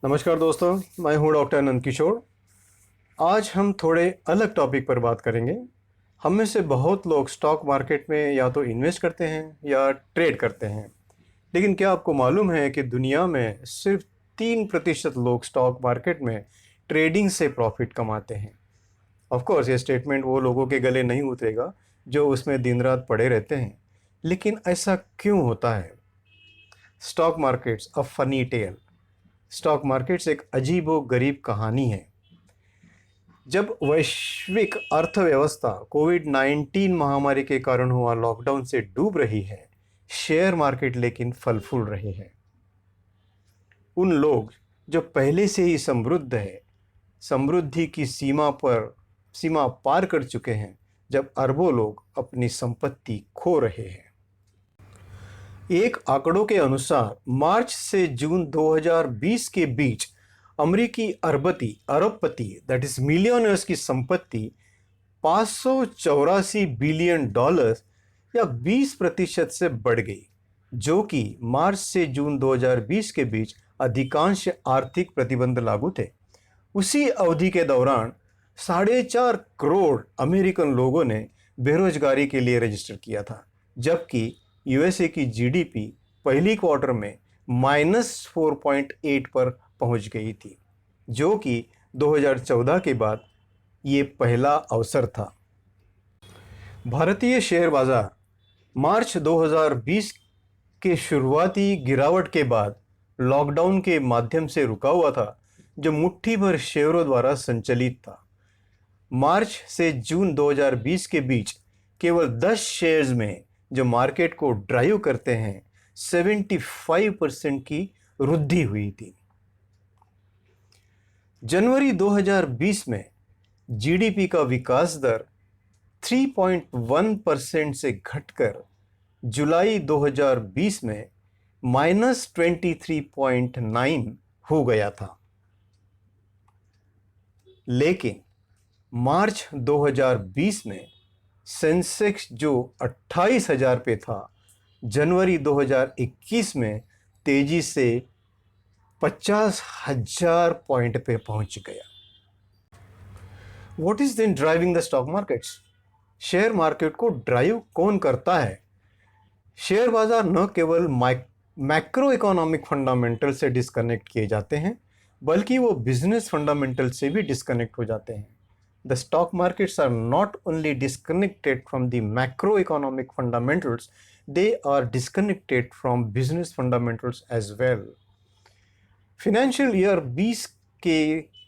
नमस्कार दोस्तों, मैं हूं डॉक्टर नंद किशोर। आज हम थोड़े अलग टॉपिक पर बात करेंगे। हम में से बहुत लोग स्टॉक मार्केट में या तो इन्वेस्ट करते हैं या ट्रेड करते हैं, लेकिन क्या आपको मालूम है कि दुनिया में सिर्फ 3% लोग स्टॉक मार्केट में ट्रेडिंग से प्रॉफिट कमाते हैं। ऑफ कोर्स ये स्टेटमेंट वो लोगों के गले नहीं उतरेगा जो उसमें दिन रात पड़े रहते हैं, लेकिन ऐसा क्यों होता है? Stock markets a funny tale. Stock markets एक अजीबो गरीब कहानी है। जब वैश्विक अर्थव्यवस्था कोविड-19 महामारी के कारण हुआ लॉकडाउन से डूब रही है, शेयर मार्केट लेकिन फल फूल रहे हैं। उन लोग जो पहले से ही समृद्ध है, समृद्धि की सीमा पार कर चुके हैं, जब अरबों लोग अपनी संपत्ति खो रहे हैं। एक आंकड़ों के अनुसार मार्च से जून 2020 के बीच अमेरिकी अरबपति दैट इज मिलियनर्स की संपत्ति $584 बिलियन या 20% से बढ़ गई, जो कि मार्च से जून 2020 के बीच अधिकांश आर्थिक प्रतिबंध लागू थे। उसी अवधि के दौरान 4.5 करोड़ अमेरिकन लोगों ने बेरोजगारी के लिए रजिस्टर किया था, जबकि यूएसए की जीडीपी पहली क्वार्टर में -4.8 पर पहुंच गई थी, जो कि 2014 के बाद ये पहला अवसर था। भारतीय शेयर बाजार मार्च 2020 के शुरुआती गिरावट के बाद लॉकडाउन के माध्यम से रुका हुआ था, जो मुट्ठी भर शेयरों द्वारा संचालित था। मार्च से जून 2020 के बीच केवल 10 शेयर्स में जो मार्केट को ड्राइव करते हैं 75% की वृद्धि हुई थी। जनवरी 2020 में जीडीपी का विकास दर 3.1% से घटकर जुलाई 2020 में -23.9 हो गया था। लेकिन मार्च 2020 में सेंसेक्स जो 28,000 पे था, जनवरी 2021 में तेजी से 50,000 पॉइंट पे पहुंच गया। What is then driving the stock markets? Share market को ड्राइव कौन करता है? शेयर बाजार न केवल मैक्रो इकोनॉमिक फंडामेंटल से डिस्कनेक्ट किए जाते हैं, बल्कि वो बिजनेस फंडामेंटल से भी डिस्कनेक्ट हो जाते हैं। The stock markets are not only disconnected from the macroeconomic fundamentals, they are disconnected from business fundamentals as well. Financial year 20 के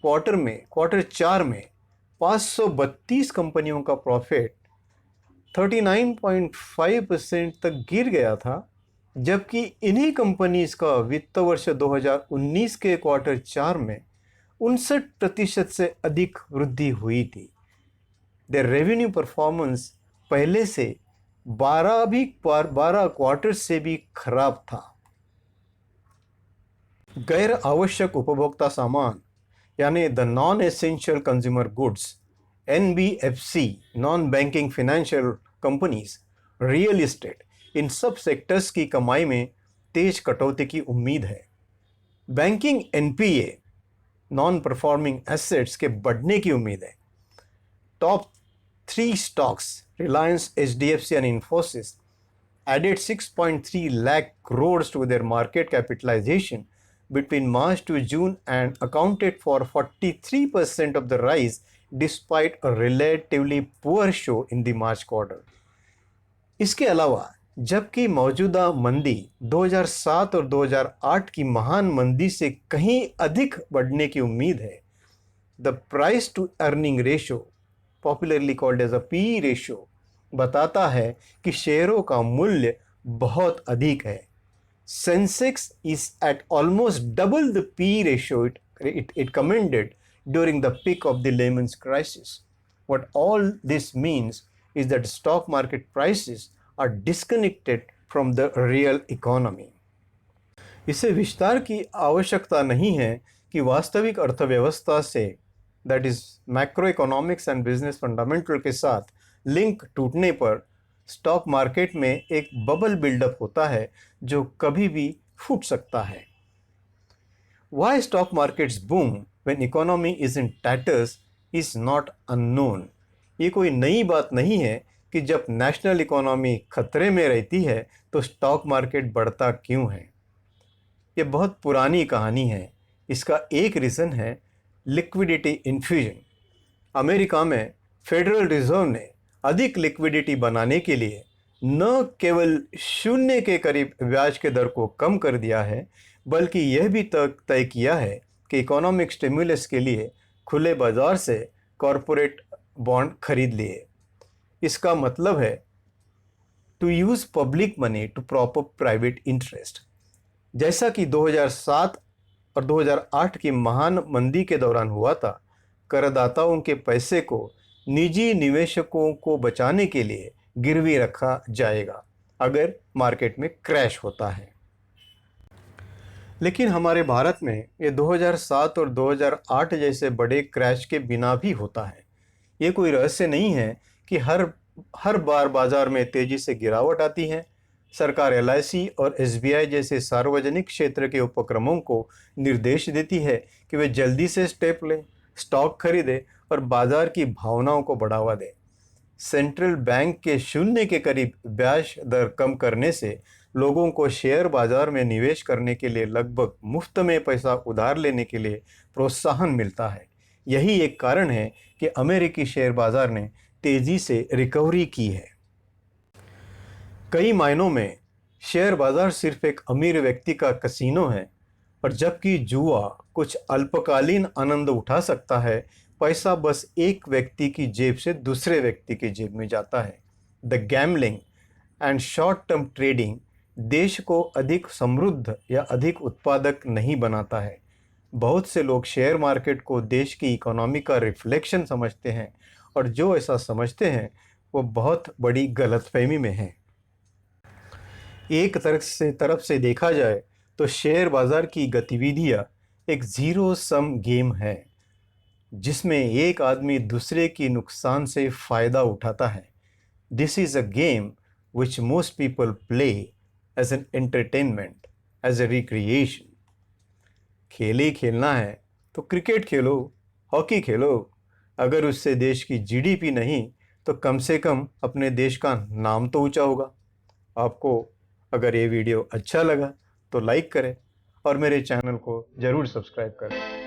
क्वार्टर 4 में 532 कंपनियों का प्रॉफिट 39.5% तक गिर गया था, जबकि इन्हीं कंपनीज का वित्त वर्ष 2019 के क्वार्टर 4 में 59% से अधिक वृद्धि हुई थी। देयर रेवेन्यू परफॉर्मेंस पहले से 12 क्वार्टर से भी खराब था। गैर आवश्यक उपभोक्ता सामान यानी the non essential consumer goods, NBFC, non banking financial companies, real estate, इन सब सेक्टर्स की कमाई में तेज कटौती की उम्मीद है। Banking NPA, non performing assets के बढ़ने की उम्मीद है। Top 3 stocks Reliance, HDFC and Infosys added 6.3 lakh crores to their market capitalization between March to June and accounted for 43% of the rise despite a relatively poor show in the March quarter. इसके अलावा जबकि मौजूदा मंदी 2007 और 2008 की महान मंदी से कहीं अधिक बढ़ने की उम्मीद है, the price to earning ratio, popularly called as a PE ratio, बताता है कि शेयरों का मूल्य बहुत अधिक है। Sensex is at almost double the PE ratio it commanded during the peak of the Lehman's crisis. What all this means is that stock market prices are disconnected from the real economy. इसे विस्तार की आवश्यकता नहीं है कि वास्तविक अर्थव्यवस्था से, that is macro economics and business fundamental के साथ लिंक टूटने पर स्टॉक मार्केट में एक बबल बिल्डअप होता है जो कभी भी फूट सकता है। Why stock markets boom when economy is in tatters is not unknown. ये कोई नई बात नहीं है कि जब नेशनल इकोनॉमी खतरे में रहती है तो स्टॉक मार्केट बढ़ता क्यों है। ये बहुत पुरानी कहानी है। इसका एक रीज़न है लिक्विडिटी इन्फ्यूजन। अमेरिका में फेडरल रिजर्व ने अधिक लिक्विडिटी बनाने के लिए न केवल शून्य के करीब ब्याज के दर को कम कर दिया है, बल्कि यह भी तय किया है कि इकोनॉमिक स्टिमुलस के लिए खुले बाजार से कॉरपोरेट बॉन्ड खरीद लिए। इसका मतलब है to use public money to prop up private interest. जैसा कि 2007 और 2008 की महान मंदी के दौरान हुआ था, करदाताओं के पैसे को निजी निवेशकों को बचाने के लिए गिरवी रखा जाएगा अगर मार्केट में क्रैश होता है। लेकिन हमारे भारत में ये 2007 और 2008 जैसे बड़े क्रैश के बिना भी होता है। ये कोई रहस्य नहीं है कि हर बार बाजार में तेजी से गिरावट आती है। सरकार LIC और SBI जैसे सार्वजनिक क्षेत्र के उपक्रमों को निर्देश देती है कि वे जल्दी से स्टेप लें, स्टॉक खरीदें और बाजार की भावनाओं को बढ़ावा दें। सेंट्रल बैंक के शून्य के करीब ब्याज दर कम करने से लोगों को शेयर बाजार में निवेश करने के लिए लगभग मुफ्त में पैसा उधार लेने के लिए प्रोत्साहन मिलता है। यही एक कारण है कि अमेरिकी शेयर बाजार ने तेज़ी से रिकवरी की है। कई मायनों में शेयर बाजार सिर्फ एक अमीर व्यक्ति का कसीनो है, और जबकि जुआ कुछ अल्पकालीन आनंद उठा सकता है, पैसा बस एक व्यक्ति की जेब से दूसरे व्यक्ति की जेब में जाता है। The gambling and short term trading देश को अधिक समृद्ध या अधिक उत्पादक नहीं बनाता है। बहुत से लोग शेयर मार्केट को देश की इकोनॉमी का रिफ्लेक्शन समझते हैं, और जो ऐसा समझते हैं वो बहुत बड़ी गलतफहमी में हैं। एक तरफ से देखा जाए तो शेयर बाजार की गतिविधियाँ एक ज़ीरो सम गेम है, जिसमें एक आदमी दूसरे की नुकसान से फ़ायदा उठाता है। This is a game which most people play as an entertainment, as a recreation. खेल ही खेलना है तो क्रिकेट खेलो, हॉकी खेलो। अगर उससे देश की GDP नहीं तो कम से कम अपने देश का नाम तो ऊंचा होगा। आपको अगर ये वीडियो अच्छा लगा तो लाइक करें और मेरे चैनल को ज़रूर सब्सक्राइब करें।